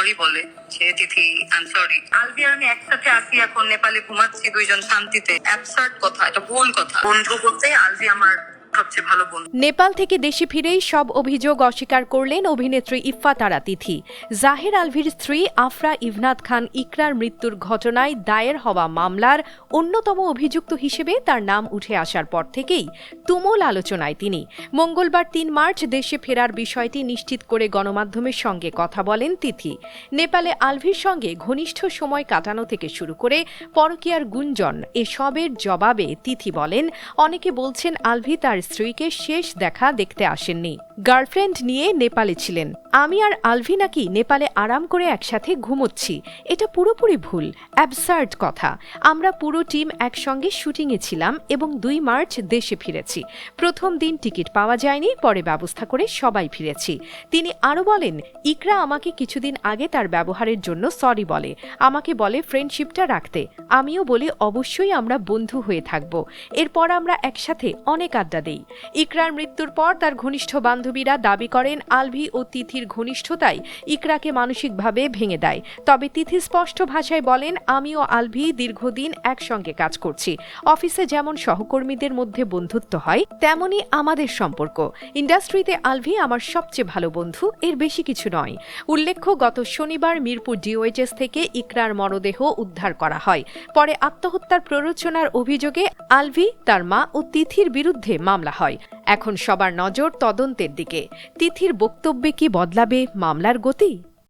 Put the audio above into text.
Sorry বলে যে তিথি I am sorry, Alvi আর আমি একসাথে আসি, এখন নেপালে ঘুমাচ্ছি দুইজন শান্তিতে। অ্যাবসার্ড কথা, এটা ভুল কথা। বন্ধু বলতে আলভি আমার সবচেয়ে ভালো বন্ধু। নেপাল থেকে দেশে ফিরেই সব অভিযোগ অস্বীকার করলেন অভিনেত্রী ইফফা তারা তিথি। জাহের আলভির স্ত্রী আফরা ইভনাত খান ইকরার মৃত্যুর ঘটনায় দায়ের হওয়া মামলার অন্যতম অভিযুক্ত হিসেবে তার নাম উঠে আসার পর থেকেই তুমুল আলোচনায় তিনি। মঙ্গলবার ৩ মার্চ দেশে ফেরার বিষয়টি নিশ্চিত করে গণমাধ্যমের সঙ্গে কথা বলেন তিথি। নেপালে আলভির সঙ্গে ঘনিষ্ঠ সময় কাটানো থেকে শুরু করে পরকীয়ার গুঞ্জন এসবের জবাবে তিথি বলেন, অনেকে বলছেন আলভি তার স্ত্রীকে শেষ দেখা দেখতে আসেননি, গার্লফ্রেন্ড নিয়ে নেপালে ছিলেন। আমি আর আলভি নাকি নেপালে আরাম করে একসাথে ঘুমোচ্ছি, এটা পুরোপুরি ভুল, অ্যাবসার্ড কথা। আমরা পুরো টিম একসঙ্গে শুটিংয়ে ছিলাম এবং ২ মার্চ দেশে ফিরেছি। প্রথম দিন টিকিট পাওয়া যায়নি, পরে ব্যবস্থা করে সবাই ফিরেছি। তিনি আরও বলেন, ইকরা আমাকে কিছুদিন আগে তার ব্যবহারের জন্য সরি বলে, আমাকে বলে ফ্রেন্ডশিপটা রাখতে। আমিও বলি অবশ্যই আমরা বন্ধু হয়ে থাকব। এরপর আমরা একসাথে অনেক আড্ডা দেই। ইকরার মৃত্যুর পর তার ঘনিষ্ঠ বান্ধবীরা দাবি করেন আলভি ও তিথির ঘনিষ্ঠতাই ইকরাকে মানসিকভাবে ভেঙে দেয়। তবে তিথি স্পষ্ট ভাষায় বলেন, আমি ও আলভি দীর্ঘদিন একসঙ্গে কাজ করছি। অফিসে যেমন সহকর্মীদের মধ্যে বন্ধুত্ব হয়, তেমনই আমাদের সম্পর্ক। ইন্ডাস্ট্রিতে আলভি আমার সবচেয়ে ভালো বন্ধু, এর বেশি কিছু নয়। উল্লেখ্য, গত শনিবার মিরপুর ডিওএইচএস থেকে ইকরার মরদেহ উদ্ধার করা হয়। পরে আত্মহত্যার প্ররোচনার অভিযোগে আলভি, তার মা ও তিথির বিরুদ্ধে মামলা হয়। এখন সবার নজর তদন্তের দিকে। তিথির বক্তব্যে কি বদলাবে মামলার গতি?